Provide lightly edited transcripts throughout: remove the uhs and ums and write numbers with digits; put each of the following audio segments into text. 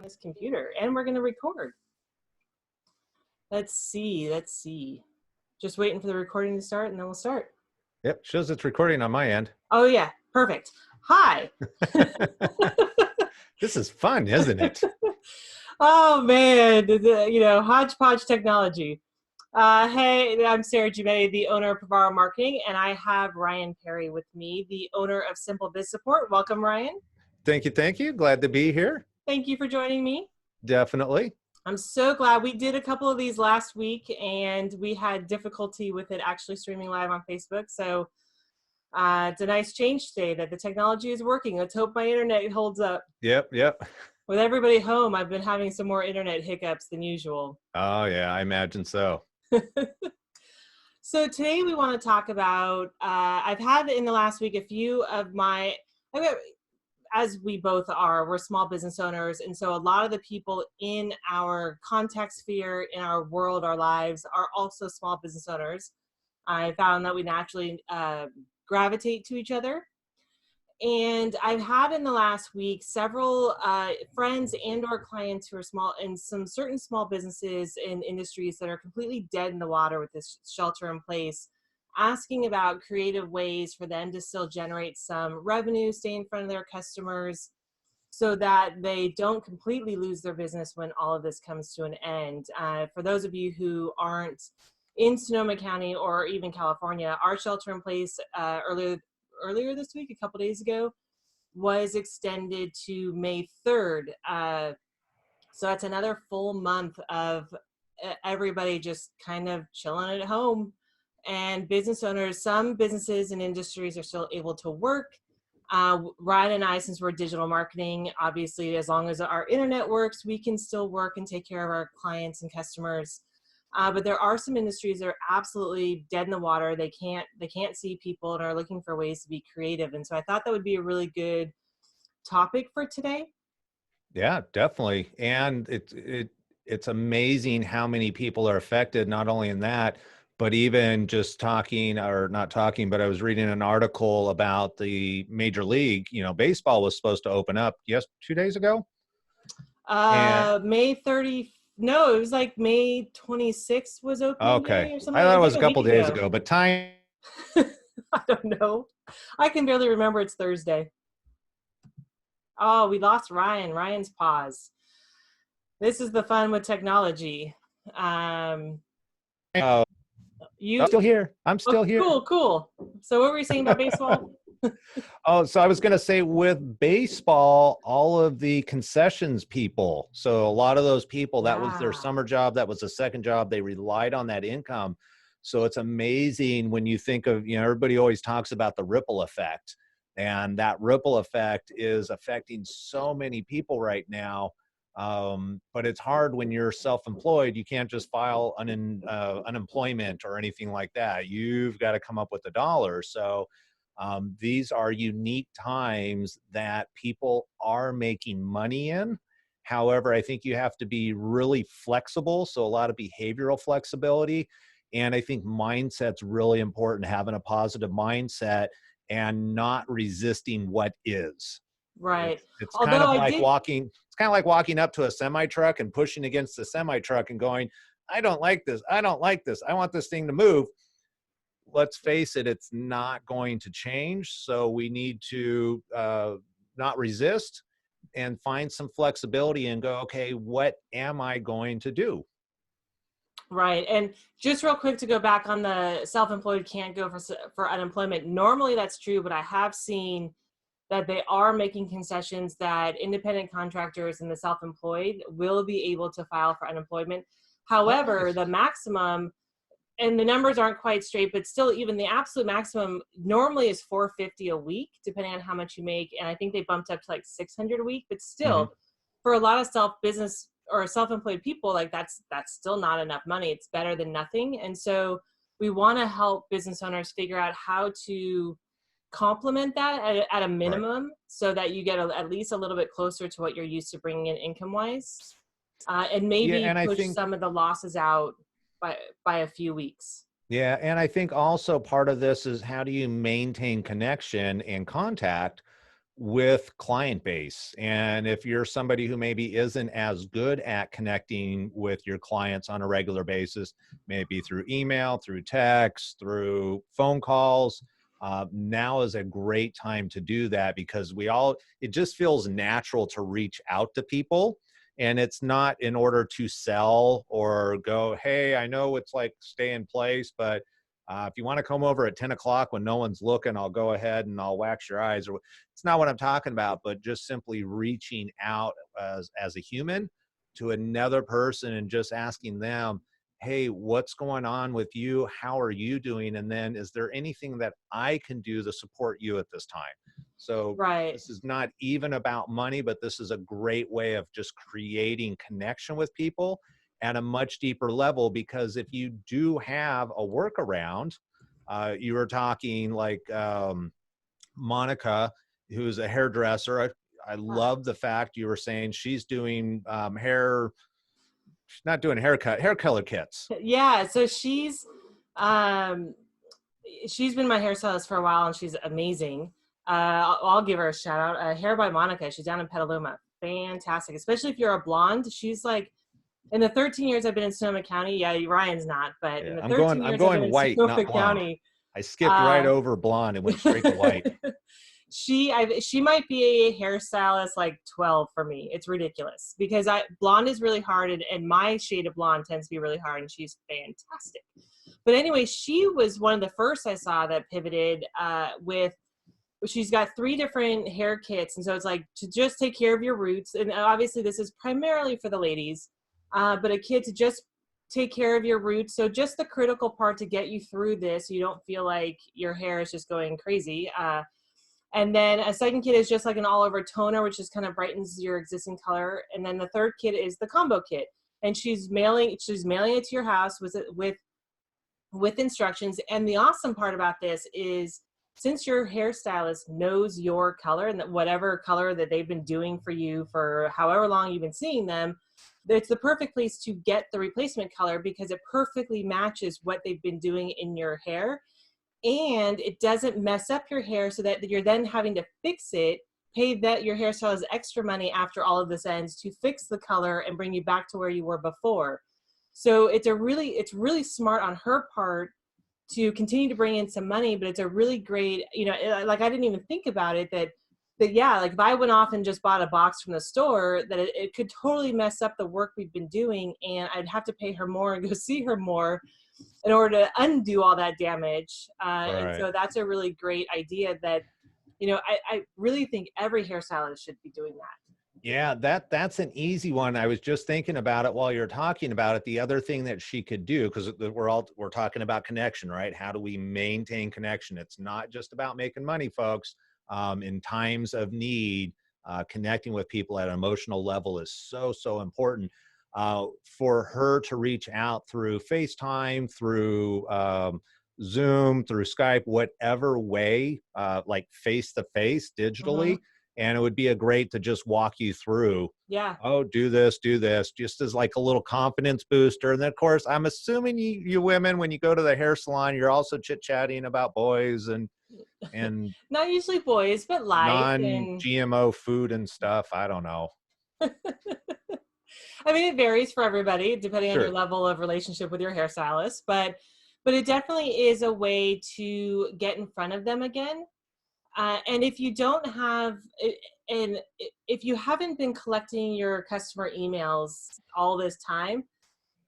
This computer, and we're going to record. Let's see. Just waiting for the recording to start, and then we'll start. Yep, shows it's recording on my end. Oh yeah, perfect. Hi. This is fun, isn't it? Oh man, hodgepodge technology. Hey, I'm Sarah Gibetti, the owner of Pavaro Marketing, and I have Ryan Perry with me, the owner of Simple Biz Support. Welcome, Ryan. Thank you. Glad to be here. Thank you for joining me. Definitely. I'm so glad. We did a couple of these last week, and we had difficulty with it actually streaming live on Facebook. So it's a nice change today that the technology is working. Let's hope my internet holds up. Yep. With everybody home, I've been having some more internet hiccups than usual. Oh, yeah, I imagine so. So today we want to talk about, I've had in the last week a few of as we both are, we're small business owners. And so a lot of the people in our contact sphere, in our world, our lives, are also small business owners. I found that we naturally gravitate to each other. And I've had in the last week several friends and or clients who are small in some certain small businesses and industries that are completely dead in the water with this shelter in place, asking about creative ways for them to still generate some revenue, stay in front of their customers, so that they don't completely lose their business when all of this comes to an end. For those of you who aren't in Sonoma County or even California, our shelter in place earlier this week, a couple days ago, was extended to May 3rd. So that's another full month of everybody just kind of chilling at home. And business owners, some businesses and industries are still able to work. Ryan and I, since we're digital marketing, obviously, as long as our internet works, we can still work and take care of our clients and customers. But there are some industries that are absolutely dead in the water. They can't see people and are looking for ways to be creative. And so I thought that would be a really good topic for today. Yeah, definitely. And it's amazing how many people are affected, not only in that, but even just talking or not talking, but I was reading an article about the Major League, baseball was supposed to open up 2 days ago. May 30th. No, it was like May 26th was opening day or something. I thought it was like a couple days ago, but time. I don't know. I can barely remember it's Thursday. Oh, we lost Ryan. Ryan's pause. This is the fun with technology. I'm still here. I'm still here. Cool. So what were you saying about baseball? So I was going to say with baseball, all of the concessions people, so a lot of those people, that was their summer job, that was a second job, they relied on that income. So it's amazing when you think of, everybody always talks about the ripple effect, and that ripple effect is affecting so many people right now. But it's hard when you're self-employed. You can't just file unemployment or anything like that. You've got to come up with the dollars. So these are unique times that people are making money in. However, I think you have to be really flexible. So a lot of behavioral flexibility. And I think mindset's really important, having a positive mindset and not resisting what is. Right. It's kind of like walking up to a semi truck and pushing against the semi truck and going, I don't like this. I want this thing to move. Let's face it, it's not going to change. So we need to not resist and find some flexibility and go, okay, what am I going to do? Right. And just real quick to go back on the self-employed can't go for unemployment. Normally that's true, but I have seen that they are making concessions that independent contractors and the self-employed will be able to file for unemployment. However, the maximum, and the numbers aren't quite straight, but still even the absolute maximum normally is $450 a week, depending on how much you make. And I think they bumped up to like $600 a week, but still for a lot of business or self-employed people, like that's still not enough money. It's better than nothing. And so we want to help business owners figure out how to complement that at a minimum, so that you get at least a little bit closer to what you're used to bringing in income wise, and maybe push some of the losses out by a few weeks. Yeah. And I think also part of this is how do you maintain connection and contact with client base. And if you're somebody who maybe isn't as good at connecting with your clients on a regular basis, maybe through email, through text, through phone calls, now is a great time to do that, because it just feels natural to reach out to people. And it's not in order to sell or go, hey, I know it's like stay in place, but if you want to come over at 10 o'clock when no one's looking, I'll go ahead and I'll wax your eyes. Or it's not what I'm talking about, but just simply reaching out as a human to another person and just asking them, hey, what's going on with you? How are you doing? And then is there anything that I can do to support you at this time? So Right. this is not even about money, but this is a great way of just creating connection with people at a much deeper level. Because if you do have a workaround, you were talking like Monica, who's a hairdresser. I love the fact you were saying she's doing hair. She's not doing hair color kits. Yeah. So um, she's been my hairstylist for a while, and she's amazing. I'll give her a shout out. Hair by Monica. She's down in Petaluma. Fantastic, especially if you're a blonde. She's like, in the 13 years I've been in Sonoma County, yeah, Ryan's not, but Yeah, in the I'm 13 years I've been in white, Sonoma not blonde. County, I skipped right over blonde and went straight to white. she might be a hairstylist like 12 for me. It's ridiculous because blonde is really hard, and my shade of blonde tends to be really hard, and she's fantastic. But anyway, she was one of the first I saw that pivoted she's got 3 different hair kits. And so it's like to just take care of your roots. And obviously this is primarily for the ladies, but a kit to just take care of your roots. So just the critical part to get you through this, so you don't feel like your hair is just going crazy. And then a second kit is just like an all over toner, which just kind of brightens your existing color. And then the third kit is the combo kit. And she's mailing it to your house with instructions. And the awesome part about this is, since your hairstylist knows your color and that whatever color that they've been doing for you for however long you've been seeing them, it's the perfect place to get the replacement color because it perfectly matches what they've been doing in your hair. And it doesn't mess up your hair so that you're then having to fix it, pay your hairstylist extra money after all of this ends to fix the color and bring you back to where you were before. So it's really smart on her part to continue to bring in some money, but it's a really great, like I didn't even think about it that yeah, like if I went off and just bought a box from the store, that it could totally mess up the work we've been doing, and I'd have to pay her more and go see her more in order to undo all that damage. And so that's a really great idea that, I really think every hairstylist should be doing that. Yeah, that's an easy one. I was just thinking about it while you're talking about it. The other thing that she could do, because we're talking about connection, right? How do we maintain connection? It's not just about making money, folks. In times of need, connecting with people at an emotional level is so important. For her to reach out through FaceTime, through Zoom, through Skype, whatever way, like face to face digitally. Mm-hmm. And it would be great to just walk you through. Yeah. Oh, do this, just as like a little confidence booster. And then, of course, I'm assuming you women, when you go to the hair salon, you're also chit-chatting about boys and not usually boys, but life non-GMO food and stuff. I don't know. I mean, it varies for everybody depending on your level of relationship with your hairstylist, but it definitely is a way to get in front of them again. And if you don't have, and if you haven't been collecting your customer emails all this time,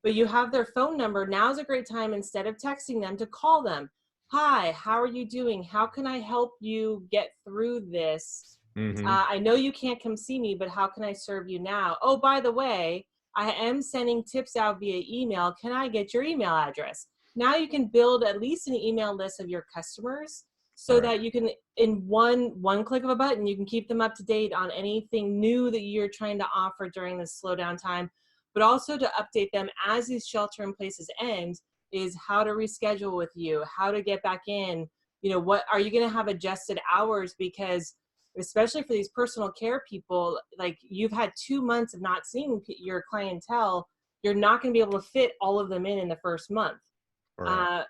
but you have their phone number, now's a great time, instead of texting them, to call them. Hi, how are you doing? How can I help you get through this? Mm-hmm. I know you can't come see me, but how can I serve you now? Oh, by the way, I am sending tips out via email. Can I get your email address? Now you can build at least an email list of your customers, so that you can, in one click of a button, you can keep them up to date on anything new that you're trying to offer during this slowdown time, but also to update them as these shelter in places end, is how to reschedule with you, how to get back in, what are you going to have adjusted hours, because especially for these personal care people, like you've had 2 months of not seeing your clientele, you're not going to be able to fit all of them in the first month. Right.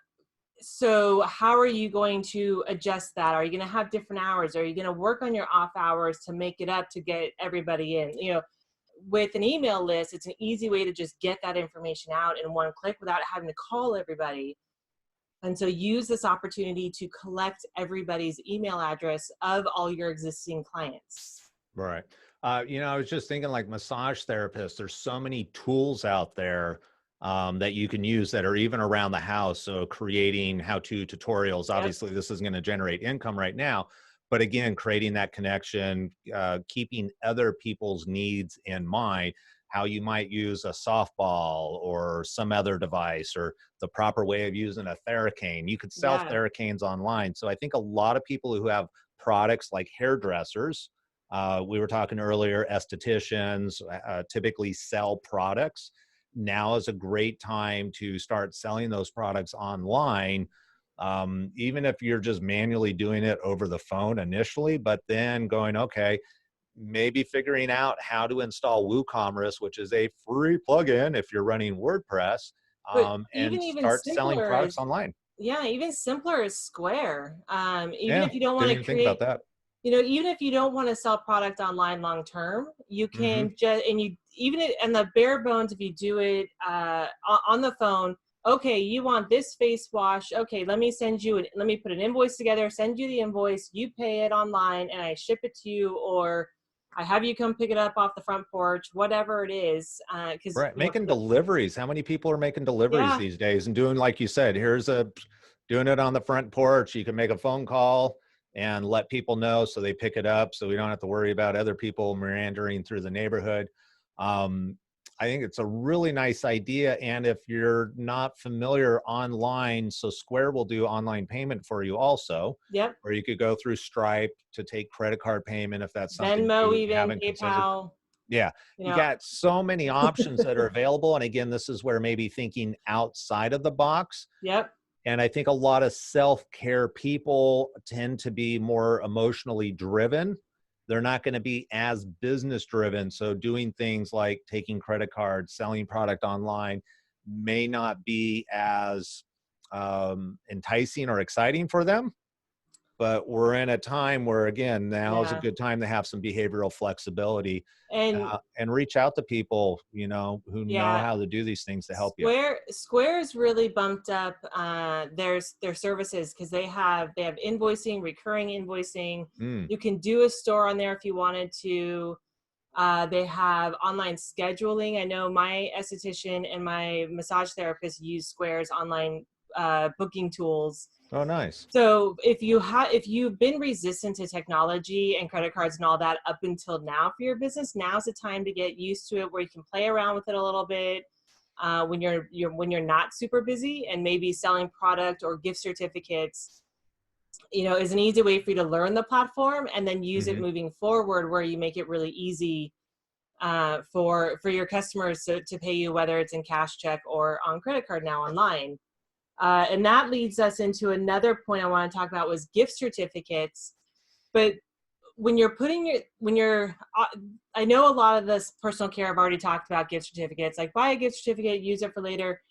So how are you going to adjust that? Are you going to have different hours? Are you going to work on your off hours to make it up to get everybody in? With an email list, it's an easy way to just get that information out in one click without having to call everybody. And so use this opportunity to collect everybody's email address of all your existing clients. Right. I was just thinking like massage therapists, there's so many tools out there that you can use that are even around the house. So creating how-to tutorials, Yep. obviously this isn't going to generate income right now, but again, creating that connection, keeping other people's needs in mind, how you might use a softball or some other device or the proper way of using a Theracane. You could sell Yeah. Theracanes online. So I think a lot of people who have products like hairdressers, we were talking earlier, estheticians typically sell products. Now is a great time to start selling those products online, even if you're just manually doing it over the phone initially, but then going, okay, maybe figuring out how to install WooCommerce, which is a free plugin if you're running WordPress, But and even start selling simpler products is, online. yeah, even simpler is Square. Even Yeah, if you don't want didn't to even think about create, that. even if you don't want to sell product online long term, you Hmm. can just, and you even and the bare bones, if you do it on the phone. Okay, you want this face wash. Okay, let me send you let me put an invoice together, send you the invoice, you pay it online, and I ship it to you, or I have you come pick it up off the front porch, whatever it is. Because Right. Making deliveries. How many people are making deliveries yeah, these days and doing, like you said, doing it on the front porch. You can make a phone call and let people know so they pick it up so we don't have to worry about other people meandering through the neighborhood. Um, I think it's a really nice idea. And if you're not familiar online, so Square will do online payment for you also, yep, or you could go through Stripe to take credit card payment if that's something Venmo, you even haven't considered. PayPal. Yeah, You you know, got so many options that are available. And again, this is where maybe thinking outside of the box. yep. And I think a lot of self-care people tend to be more emotionally driven. They're not going to be as business driven. So doing things like taking credit cards, selling product online may not be as enticing or exciting for them. But we're in a time where, again, now is a Yeah. good time to have some behavioral flexibility, And and reach out to people, who know yeah, how to do these things to help you. Square's really bumped up their services because they have invoicing, recurring invoicing. Mm. You can do a store on there if you wanted to. They have online scheduling. I know my esthetician and my massage therapist use Square's online booking tools. Oh, nice. So if you've been resistant to technology and credit cards and all that up until now for your business, now's the time to get used to it, where you can play around with it a little bit when you're not super busy, and maybe selling product or gift certificates. Is an easy way for you to learn the platform and then use it Hmm. moving forward, where you make it really easy for your customers to pay you, whether it's in cash, check, or on credit card now online. And that leads us into another point I want to talk about, was gift certificates. But when you're I know a lot of this personal care, I've already talked about gift certificates, like buy a gift certificate, use it for later.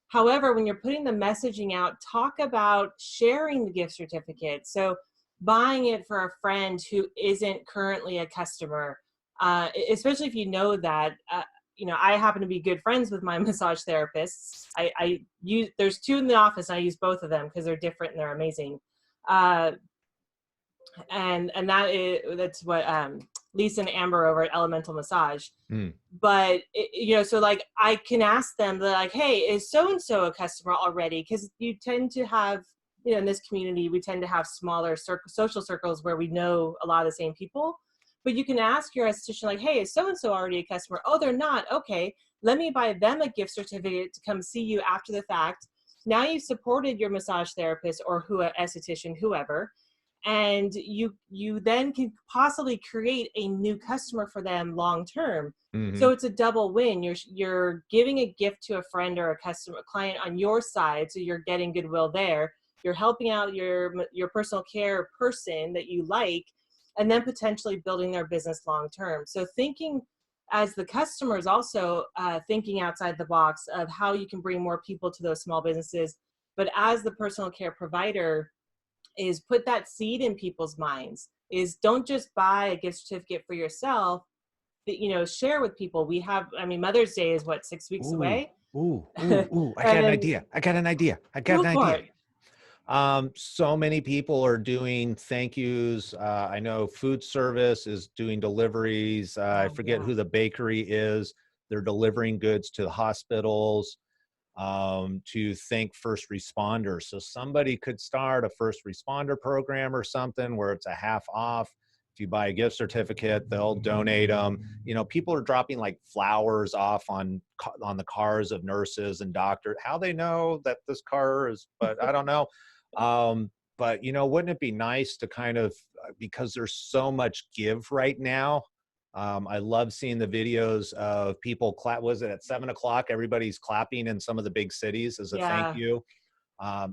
However, when you're putting the messaging out, talk about sharing the gift certificate. So buying it for a friend who isn't currently a customer, especially if you know that, I happen to be good friends with my massage therapists. I use, there's two in the office, and I use both of them because they're different and they're amazing. Uh, and that's what Lisa and Amber over at Elemental Massage. Mm. But so like I can ask them, like, hey, is so and so a customer already? Because you tend to have, in this community, we tend to have smaller social circles where we know a lot of the same people. But you can ask your esthetician, like, hey, is so and so already a customer? Oh, they're not. Okay, let me buy them a gift certificate to come see you after the fact. Now you've supported your massage therapist or esthetician, whoever, and you then can possibly create a new customer for them long term. Hmm. So it's a double win. You're giving a gift to a friend or a customer client on your side, so you're getting goodwill there. You're helping out your personal care person that you like, and then potentially building their business long term. So thinking as the customers, also thinking outside the box of how you can bring more people to those small businesses, But as the personal care provider, is put that seed in people's minds, is don't just buy a gift certificate for yourself, that, you know, share with people. We have, I mean, Mother's Day is what, 6 weeks Ooh, away? ooh. I got an And idea. I got an idea. I got go an for idea. it. So many people are doing thank yous. I know food service is doing deliveries. I Oh, forget yeah. who the bakery is. They're delivering goods to the hospitals to thank first responders. So somebody could start a first responder program or something where it's a half off. If you buy a gift certificate, they'll donate them. You know, people are dropping like flowers off on the cars of nurses and doctors. How they know that this car is, but I don't know. But you know, wouldn't it be nice to kind of, because there's so much give right now. I love seeing the videos of people clap. Was it at 7 o'clock? Everybody's clapping in some of the big cities as a thank Yeah. you.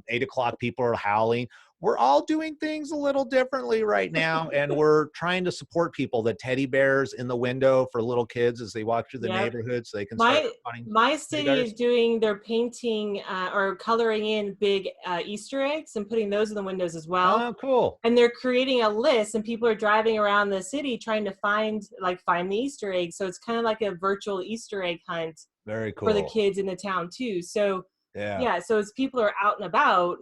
8 o'clock, people are howling. We're all doing things a little differently right now, and we're trying to support people. The teddy bears in the window for little kids as they walk through the Yep. neighborhood, so they can start My finding my teddy city is bears. doing, they're painting or coloring in big Easter eggs and putting those in the windows as well. Oh, cool! And they're creating a list, and people are driving around the city trying to find the Easter egg. So it's kind of like a virtual Easter egg hunt Very for the cool. kids in the town too. So Yeah. yeah, so as people are out and about,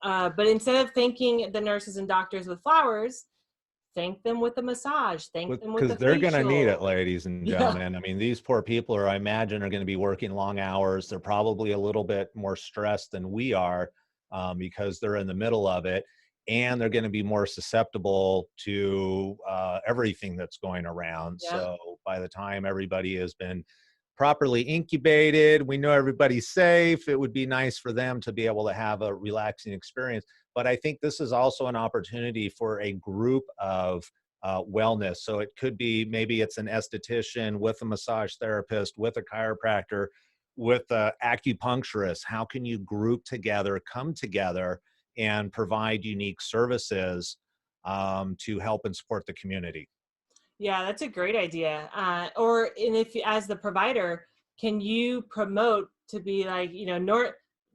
but instead of thanking the nurses and doctors with flowers, thank them with a massage, thank them with Because a they're going to need it, facial. ladies and Yeah. gentlemen. I mean, these poor people are, I imagine, are going to be working long hours. They're probably a little bit more stressed than we are because they're in the middle of it. And they're going to be more susceptible to everything that's going around. Yep. So by the time everybody has been properly incubated, we know everybody's safe. It would be nice for them to be able to have a relaxing experience. But I think this is also an opportunity for a group of wellness. So it could be, maybe it's an esthetician with a massage therapist, with a chiropractor, with an acupuncturist. How can you group together, come together, and provide unique services to help and support the community? Yeah, that's a great idea. And if as the provider, can you promote to be like, you know,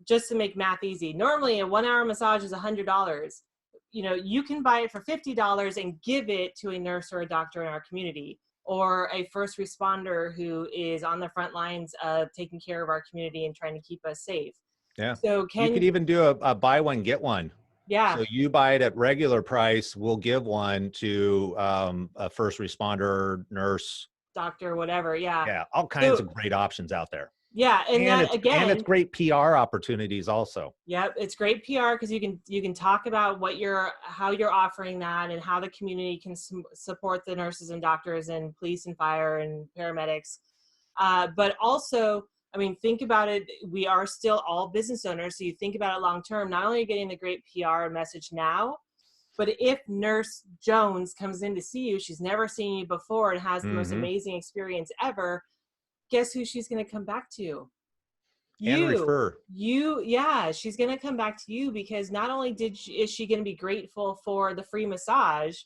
just to make math easy. Normally, a 1 hour massage is $100. You know, you can buy it for $50 and give it to a nurse or a doctor in our community, or a first responder who is on the front lines of taking care of our community and trying to keep us safe. Yeah. So You could can, even do a buy one, get one. yeah, So you buy it at regular price, we'll give one to a first responder, nurse. doctor, whatever. Yeah. Yeah, all kinds So of great options out there. yeah, and And that it's again, great PR opportunities also. yep, it's great PR because you can talk about how you're offering that, and how the community can support the nurses and doctors and police and fire and paramedics. But also, I mean, think about it. We are still all business owners, so you think about it long term. Not only are you getting the great PR message now, but if Nurse Jones comes in to see you, she's never seen you before and has the most Hmm. amazing experience ever. Guess who she's going to come back to? And You. refer. Yeah, she's going to come back to you, because not only is she going to be grateful for the free massage,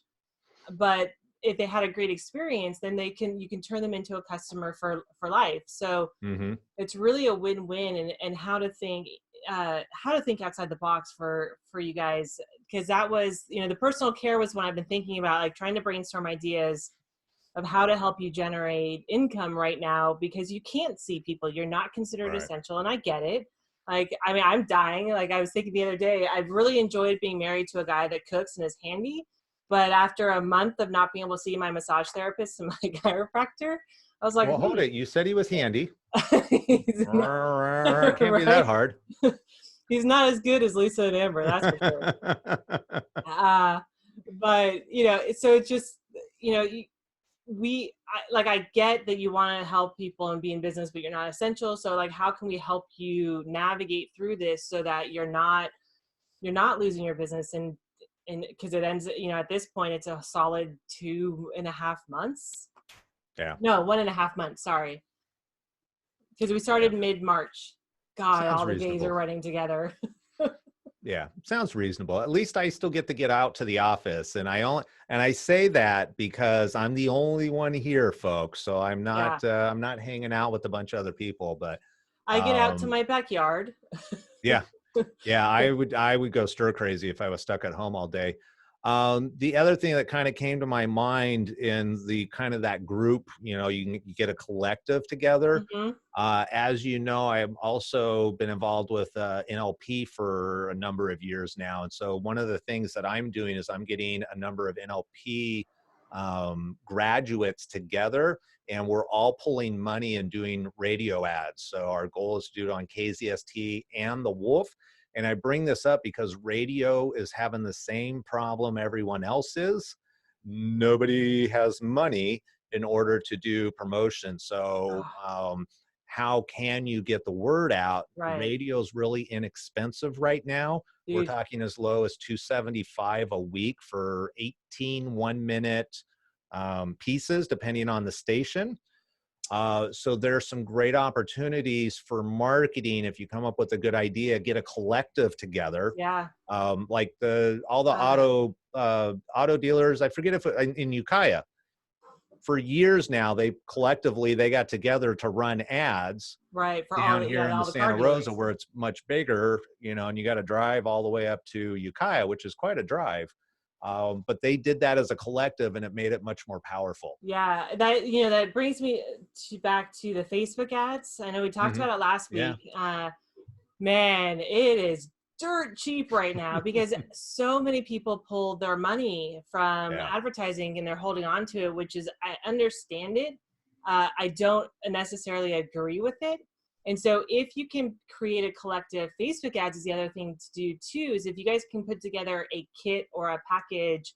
but if they had a great experience, then you can turn them into a customer for life. So Hmm. it's really a win-win. And how to think outside the box for you guys, because that was, you know, the personal care was when I've been thinking about, like, trying to brainstorm ideas of how to help you generate income right now, because you can't see people, you're not considered Right. essential. And I get it. Like, I mean, I'm dying. Like, I was thinking the other day, I've really enjoyed being married to a guy that cooks and is handy, but after a month of not being able to see my massage therapist and my chiropractor, I was like, Well, hold it. You said he was handy. he's not, Can't be that right? hard. He's not as good as Lisa and Amber, that's for sure. Uh, but you know, so it's just, you know, I get that you want to help people and be in business, but you're not essential. So like, how can we help you navigate through this so that you're not losing your business? And because it ends, you know, at this point, it's a solid 2.5 months. Yeah. No, 1.5 months. Sorry, because we started Yeah. mid-March. God, Sounds all the days are reasonable. running together. Yeah, sounds reasonable. At least I still get to get out to the office, and I say that because I'm the only one here, folks. So Yeah, I'm not hanging out with a bunch of other people, but I get out to um my backyard. Yeah. Yeah, I would go stir crazy if I was stuck at home all day. The other thing that kind of came to my mind in the kind of that group, you get a collective together. Mhm. As you know, I've also been involved with NLP for a number of years now. And so one of the things that I'm doing is I'm getting a number of NLP graduates together, and we're all pulling money and doing radio ads. So our goal is to do it on KZST and The Wolf. And I bring this up because radio is having the same problem everyone else is. Nobody has money in order to do promotion. So, Oh, how can you get the word out? right. Radio is really inexpensive right now. We're Dude, talking as low as 275 a week for 18 1-minute pieces, depending on the station. So there's some great opportunities for marketing. If you come up with a good idea, get a collective together. yeah. Like all the Uh, auto dealers. I forget if in Ukiah for years now, they got together to run ads right, for down here in the all the car Santa Rosa, dealers. where it's much bigger, and you got to drive all the way up to Ukiah, which is quite a drive. But they did that as a collective, and it made it much more powerful. Yeah, that brings me back to the Facebook ads. I know we talked Hmm. about it last Yeah. week. Man, it is dirt cheap right now because so many people pull their money from Yeah. advertising and they're holding on to it, which is, I understand it. I don't necessarily agree with it. And so if you can create a collective, Facebook ads is the other thing to do too, is if you guys can put together a kit or a package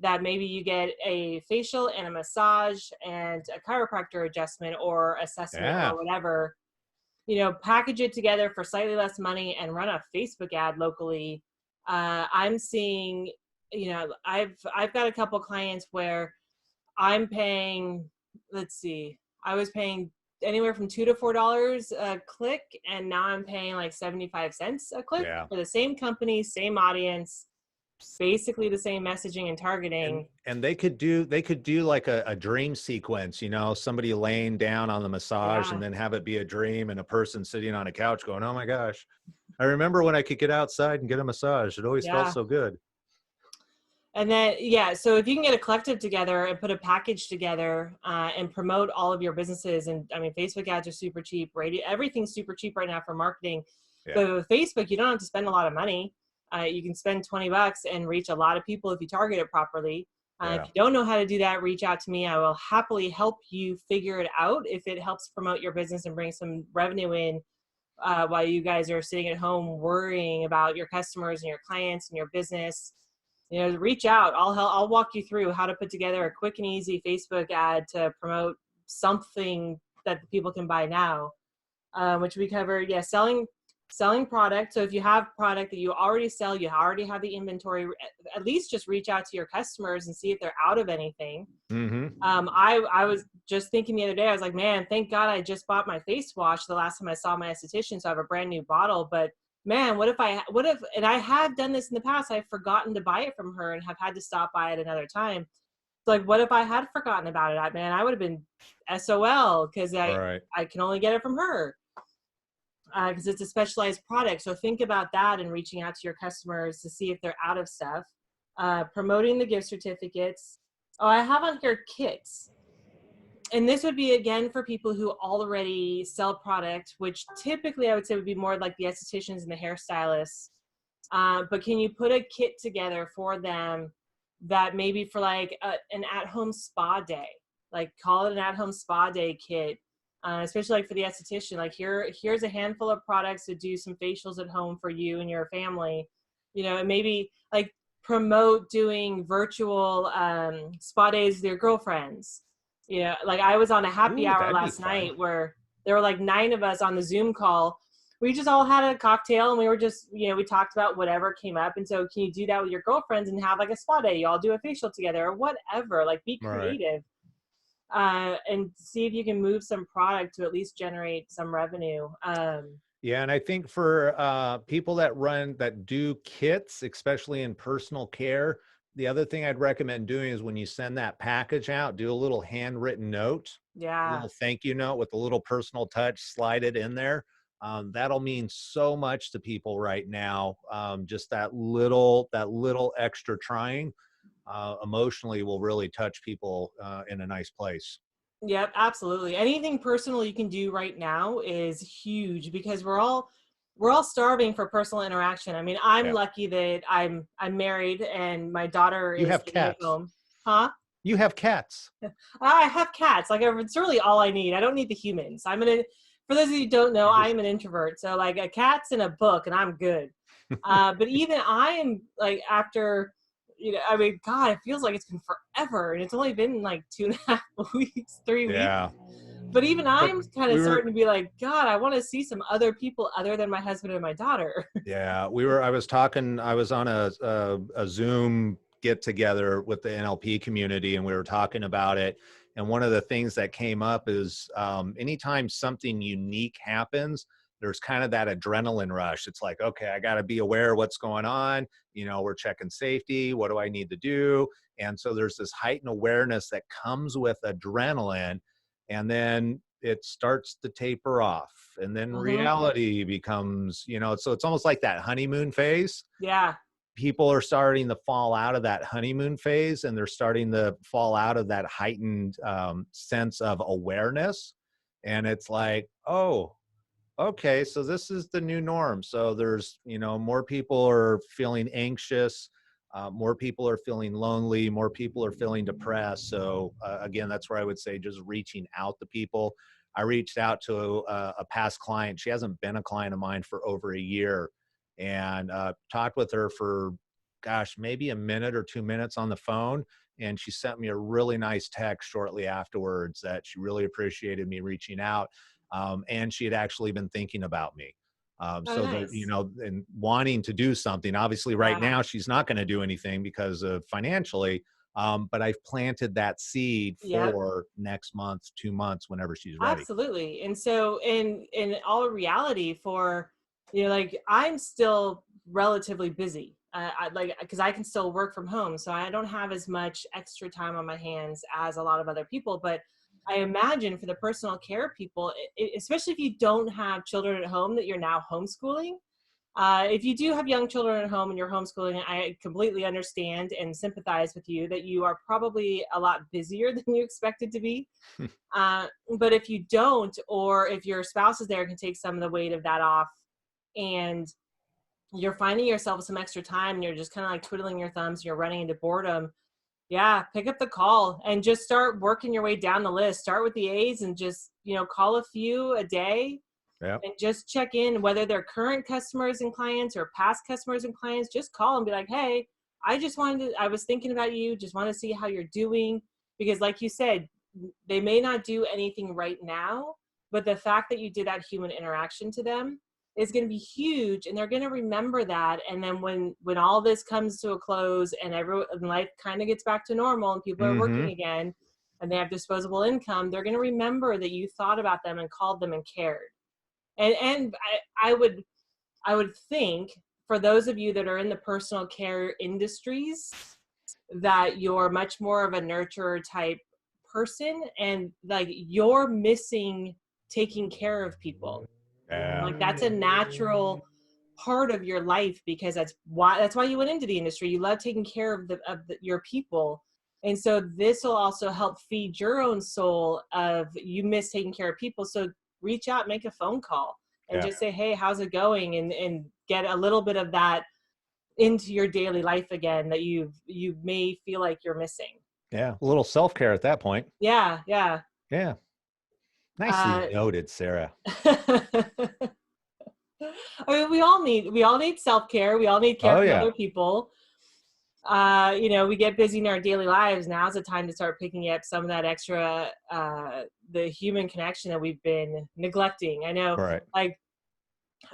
that maybe you get a facial and a massage and a chiropractor adjustment or assessment Yeah. or whatever, package it together for slightly less money and run a Facebook ad locally. I'm seeing, I've got a couple clients where I'm paying, let's see, I was paying anywhere from $2 to $4 a click, and now I'm paying like 75 cents a click Yeah. for the same company, same audience, basically the same messaging and and targeting. and they could do like a dream sequence, somebody laying down on the massage, Yeah, and then have it be a dream and a person sitting on a couch going, oh my gosh, I remember when I could get outside and get a massage. It always felt yeah. so good. And then, yeah, so if you can get a collective together and put a package together and promote all of your businesses, and I mean, Facebook ads are super cheap, radio, everything's super cheap right now for marketing. Yeah. But with Facebook, you don't have to spend a lot of money. You can spend $20 and reach a lot of people if you target it properly. If Yeah. you don't know how to do that, reach out to me. I will happily help you figure it out if it helps promote your business and bring some revenue in while you guys are sitting at home worrying about your customers and your clients and your business. Reach out. I'll walk you through how to put together a quick and easy Facebook ad to promote something that the people can buy now, which we covered. Yeah, selling product. So if you have product that you already sell, you already have the inventory, at least just reach out to your customers and see if they're out of anything. Hmm. I was just thinking the other day, I was like, man, thank God I just bought my face wash the last time I saw my esthetician, so I have a brand new bottle. But man, what if, and I have done this in the past, I've forgotten to buy it from her and have had to stop by it another time. So like, what if I had forgotten about it? Man, I would have been SOL because Right. I can only get it from her because it's a specialized product. So think about that and reaching out to your customers to see if they're out of stuff. Promoting the gift certificates. Oh, I have on here kits. And this would be again for people who already sell product, which typically I would say would be more like the estheticians and the hairstylists. But can you put a kit together for them that maybe for like an at-home spa day, like call it an at-home spa day kit, especially like for the esthetician, like here's a handful of products to do some facials at home for you and your family, and maybe like promote doing virtual spa days with your girlfriends. Like I was on a happy Ooh, hour that'd be last fun. night where there were like 9 of us on the Zoom call. We just all had a cocktail and we were just, we talked about whatever came up. And so can you do that with your girlfriends and have like a spa day? You all do a facial together or whatever, like be All right. creative and see if you can move some product to at least generate some revenue. Yeah, and I think for people that do kits, especially in personal care, the other thing I'd recommend doing is when you send that package out, do a little handwritten note, a Yeah. little thank you note with a little personal touch, slide it in there. that'll mean so much to people right now. Just that little extra trying emotionally will really touch people in a nice place. Yep, absolutely. Anything personal you can do right now is huge because we're all starving for personal interaction. I mean, I'm Yeah. lucky that I'm married and my daughter You is have staying at cats. home. Huh? You have cats. I have cats. Like it's really all I need. I don't need the humans. For those of you who don't know, You I just am an introvert. So like a cat's and a book and I'm good. But even I am like after, I mean, God, it feels like it's been forever and it's only been like 2.5 weeks, 3 weeks. yeah. But even But I'm kind of we were starting to be like, God, I want to see some other people other than my husband and my daughter. I was talking, I was on a Zoom get together with the NLP community and we were talking about it. And one of the things that came up is anytime something unique happens, there's kind of that adrenaline rush. It's like, okay, I got to be aware of what's going on. We're checking safety. What do I need to do? And so there's this heightened awareness that comes with adrenaline. And then it starts to taper off, and then Hmm. reality becomes, so it's almost like that honeymoon phase. Yeah. People are starting to fall out of that honeymoon phase, and they're starting to fall out of that heightened sense of awareness. And it's like, oh, okay, so this is the new norm. So there's, more people are feeling anxious, more people are feeling lonely, more people are feeling depressed. So again, that's where I would say just reaching out to people. I reached out to a past client. She hasn't been a client of mine for over a year, and talked with her for, gosh, maybe a minute or 2 minutes on the phone. And she sent me a really nice text shortly afterwards that she really appreciated me reaching out. And she had actually been thinking about me. Oh, So there, nice. and wanting to do something. Obviously, right Yeah. now she's not going to do anything because of financially. But I've planted that seed Yep. for next month, 2 months, whenever she's ready. Absolutely. And so in all reality for, like I'm still relatively busy. I like because I can still work from home, so I don't have as much extra time on my hands as a lot of other people. But I imagine for the personal care people, especially if you don't have children at home that you're now homeschooling, if you do have young children at home and you're homeschooling, I completely understand and sympathize with you that you are probably a lot busier than you expected to be. Uh, but if you don't, or if your spouse is there, can take some of the weight of that off, and you're finding yourself some extra time, and you're just kind of like twiddling your thumbs, and you're running into boredom. Yeah, pick up the call and just start working your way down the list. Start with the A's and just call a few a day Yeah. and just check in whether they're current customers and clients or past customers and clients. Just call and be like, hey, I was thinking about you, just want to see how you're doing. Because like you said, they may not do anything right now, but the fact that you did that human interaction to them is going to be huge, and they're going to remember that. And then when all this comes to a close and life kind of gets back to normal and people are Mm-hmm. working again and they have disposable income, they're going to remember that you thought about them and called them and cared. And I would think for those of you that are in the personal care industries that you're much more of a nurturer type person, and like you're missing taking care of people. Yeah. Like that's a natural part of your life because that's why you went into the industry. You love taking care of your people. And so this will also help feed your own soul of you miss taking care of people. So reach out, make a phone call and Yeah. just say, hey, how's it going? And get a little bit of that into your daily life again that you may feel like you're missing. Yeah. A little self-care at that point. Yeah, yeah. Yeah. Nicely Uh, noted, Sarah. I mean, we all need self-care. We all need care Oh from yeah. other people. We get busy in our daily lives. Now's the time to start picking up some of that extra, the human connection that we've been neglecting. I know, Right. like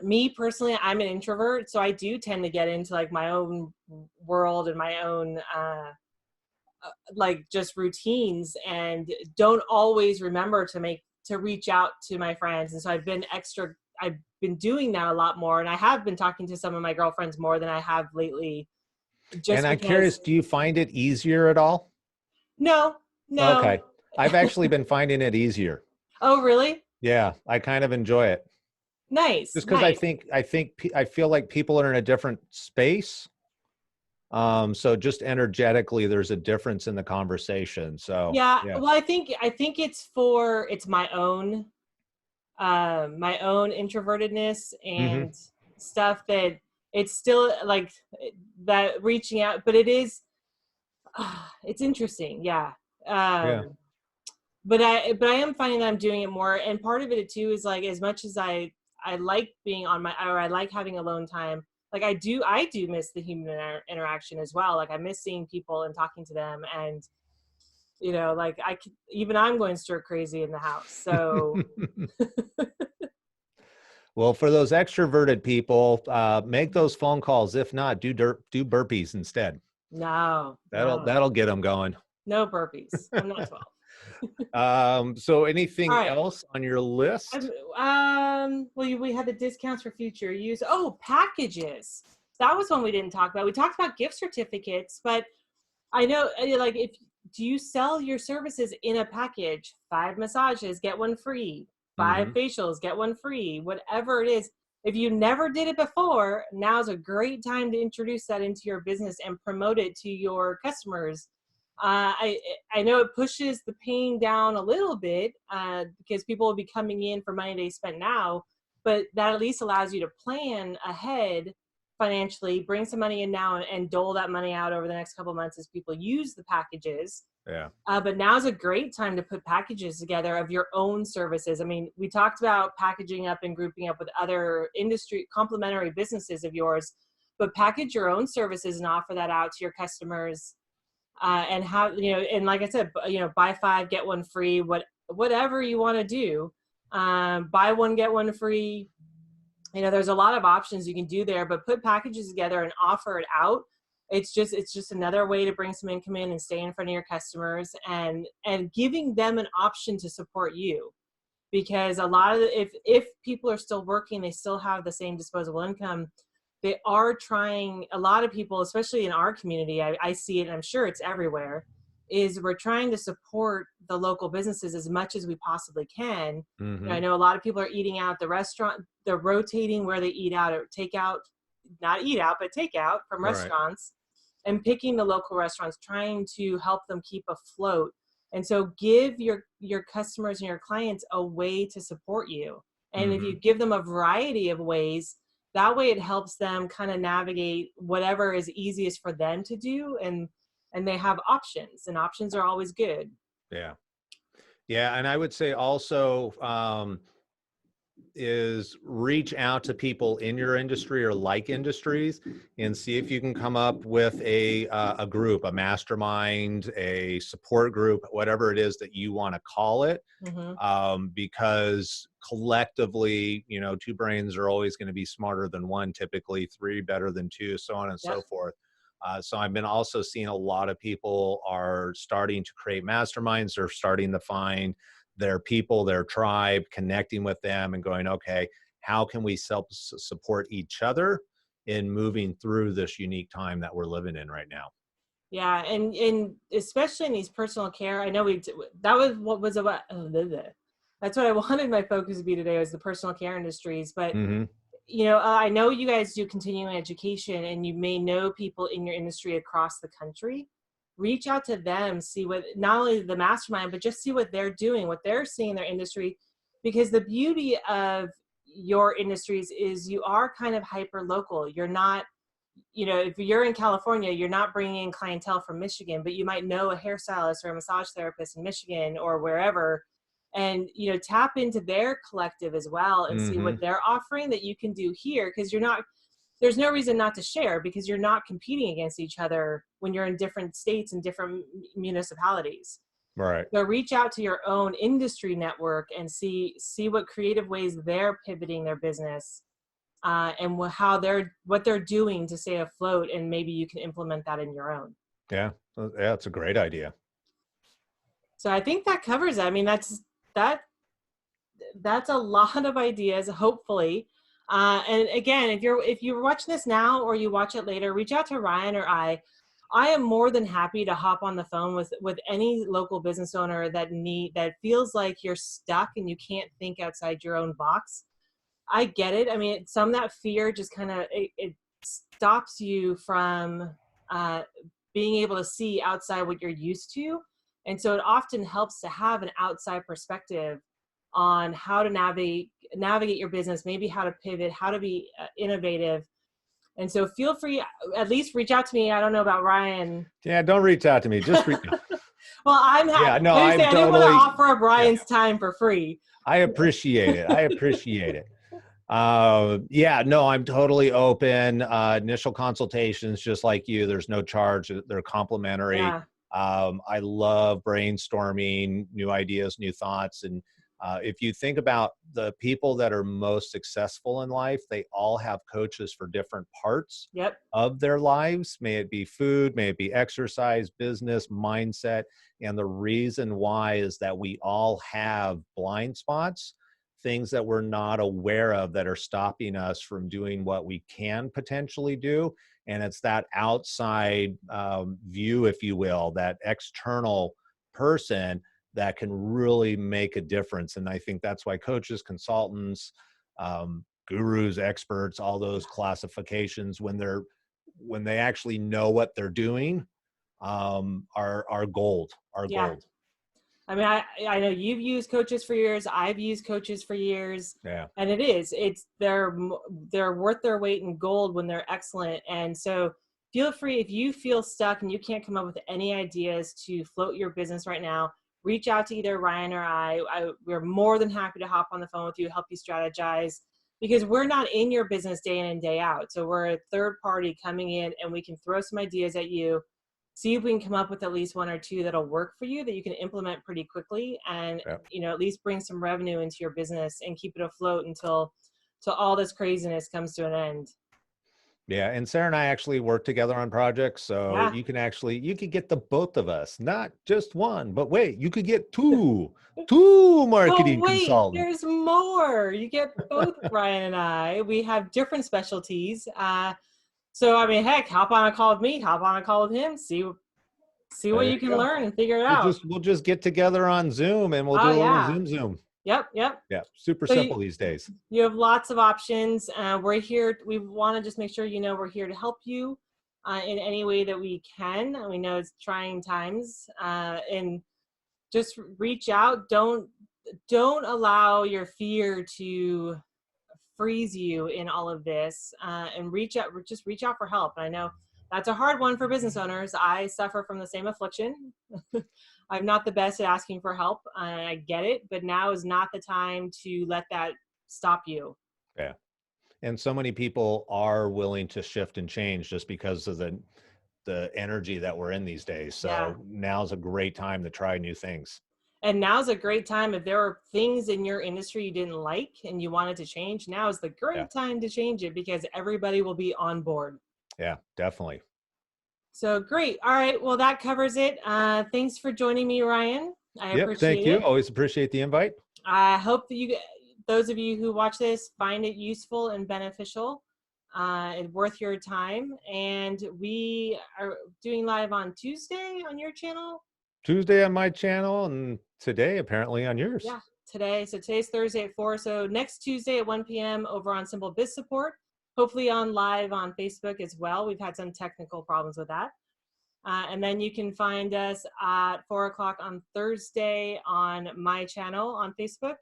me personally, I'm an introvert, so I do tend to get into like my own world and my own, like just routines, and don't always remember to reach out to my friends. And so I've been doing that a lot more, and I have been talking to some of my girlfriends more than I have lately, And just I'm because. curious, do you find it easier at all? No, no. Okay. I've actually been finding it easier. Oh, really? Yeah, I kind of enjoy it. Nice, just because nice. I feel like people are in a different space. So just energetically, there's a difference in the conversation. So Yeah, yeah. well, I think it's my own introvertedness Hmm. and stuff that it's still like that reaching out, but it is it's interesting, yeah. Yeah. Um, but I am finding that I'm doing it more, and part of it too is like as much as I like being on my or I like having alone time. Like I do miss the human interaction as well. Like I miss seeing people and talking to them, and like even I'm going stir crazy in the house. So Well, for those extroverted people, make those phone calls. If not, do burpees instead. no, no, That'll get them going. no burpees. I'm not 12. So All anything right. else on your list? Well, we had the discounts for future use. Oh, packages. That was one we didn't talk about. We talked about gift certificates, but I know, like, if do you sell your services in a package? 5 massages, get one free. 5 facials, get one free. Whatever it is. If you never did it before, now's a great time to introduce that into your business and promote it to your customers. I know it pushes the pain down a little bit because people will be coming in for money they spent now, but that at least allows you to plan ahead financially, bring some money in now, and dole that money out over the next couple of months as people use the packages. Yeah. But now's a great time to put packages together of your own services. I mean, we talked about packaging up and grouping up with other industry complementary businesses of yours, but package your own services and offer that out to your customers. And how, and like I said, buy 5, get one free, whatever you want to do. Buy one, get one free. There's a lot of options you can do there, but put packages together and offer it out. It's just another way to bring some income in and stay in front of your customers, and giving them an option to support you. Because a lot of if people are still working, they still have the same disposable income. They are trying, a lot of people, especially in our community, I see it, and I'm sure it's everywhere, is we're trying to support the local businesses as much as we possibly can. I Hmm. know a lot of people are eating out the restaurant, they're rotating where they eat out or take out, not eat out, but take out from Right. restaurants, and picking the local restaurants, trying to help them keep afloat. And so give your customers and your clients a way to support you. And if Hmm. you give them a variety of ways, that way it helps them kind of navigate whatever is easiest for them to do, and they have options, and options are always good. Yeah. Yeah. And I would say also, is reach out to people in your industry or like industries and see if you can come up with a group, a mastermind, a support group, whatever it is that you want to call it. Hmm. Because collectively, two brains are always going to be smarter than one, typically three better than two, so on and Yep. so forth. So I've been also seeing a lot of people are starting to create masterminds. They're starting to find their people, their tribe, connecting with them and going, okay, how can we support each other in moving through this unique time that we're living in right now? Yeah, and especially in these personal care, I know that was what was about. That's what I wanted my focus to be today, was the personal care industries. But Hmm. I know you guys do continuing education, and you may know people in your industry across the country. Reach out to them, see what, not only the mastermind, but just see what they're doing, what they're seeing in their industry. Because the beauty of your industries is you are kind of hyper local. You're not, if you're in California, you're not bringing in clientele from Michigan, but you might know a hairstylist or a massage therapist in Michigan or wherever, and tap into their collective as well and see what Hmm. they're offering that you can do here, because there's no reason not to share, because you're not competing against each other when you're in different states and different municipalities. Right. So reach out to your own industry network and see what creative ways they're pivoting their business, and what they're doing to stay afloat, and maybe you can implement that in your own. Yeah. Yeah. It's a great idea. So I think that covers it. I mean, that that's a lot of ideas, hopefully. And again, if you're watching this now or you watch it later, reach out to Ryan or I am more than happy to hop on the phone with any local business owner that feels like you're stuck and you can't think outside your own box. I get it. I mean, some of that fear just kind of, it stops you from uh, being able to see outside what you're used to. And so it often helps to have an outside perspective on how to navigate your business, maybe how to pivot, how to be innovative. And so feel free, at least reach out to me. I don't know about Ryan. Yeah, don't reach out to me. Just reach. Well, I'm happy. Yeah, no, I didn't want to offer up Ryan's time for free. I appreciate it. I appreciate it. Yeah, no, I'm totally open. Initial consultations, just like you, there's no charge. They're complimentary. Yeah. I love brainstorming new ideas, new thoughts. And if you think about the people that are most successful in life, they all have coaches for different parts Yep. of their lives. May it be food, may it be exercise, business, mindset. And the reason why is that we all have blind spots, things that we're not aware of that are stopping us from doing what we can potentially do. And it's that outside view, if you will, that external person that can really make a difference. And I think that's why coaches, consultants, gurus, experts, all those classifications, when they actually know what they're doing, are gold. Gold. I mean, I know you've used coaches for years. I've used coaches for years. Yeah. And they're worth their weight in gold when they're excellent. And so feel free, if you feel stuck and you can't come up with any ideas to float your business right now, reach out to either Ryan or we're more than happy to hop on the phone with you, help you strategize, because we're not in your business day in and day out. So we're a third party coming in, and we can throw some ideas at you, see if we can come up with at least one or two that'll work for you that you can implement pretty quickly, and at least bring some revenue into your business and keep it afloat until all this craziness comes to an end. Yeah, and Sarah and I actually work together on projects, so you could get the both of us, not just one, but wait, you could get two marketing consultants. There's more. You get both Ryan and I. We have different specialties. So I mean, heck, hop on a call with me, hop on a call with him, see what you can learn and figure it out. We'll just get together on Zoom and we'll do a little Zoom. Yep. Yeah, super simple these days. You have lots of options. We're here. We want to just make sure we're here to help you in any way that we can. We know it's trying times, and just reach out. Don't allow your fear to freeze you in all of this, and reach out. Just reach out for help. And I know that's a hard one for business owners. I suffer from the same affliction. I'm not the best at asking for help. I get it, but now is not the time to let that stop you. Yeah. And so many people are willing to shift and change just because of the energy that we're in these days. So now's a great time to try new things. And now's a great time. If there are things in your industry you didn't like and you wanted to change, now is the great time to change it, because everybody will be on board. Yeah, definitely. So great. All right. Well, that covers it. Thanks for joining me, Ryan. I appreciate thank you. Always appreciate the invite. I hope that those of you who watch this, find it useful and beneficial and worth your time. And we are doing live on Tuesday on your channel. Tuesday on my channel, and today apparently on yours. Yeah, today. So today's Thursday at 4. So next Tuesday at 1 p.m. over on Simple Biz Support. Hopefully on live on Facebook as well. We've had some technical problems with that. And then you can find us at 4 o'clock on Thursday on my channel on Facebook.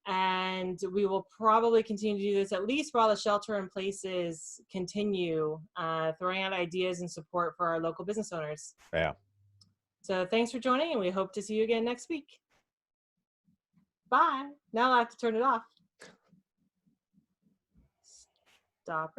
And we will probably continue to do this at least while the shelter in places continue, throwing out ideas and support for our local business owners. Yeah. So thanks for joining, and we hope to see you again next week. Bye. Now I have to turn it off. Stop.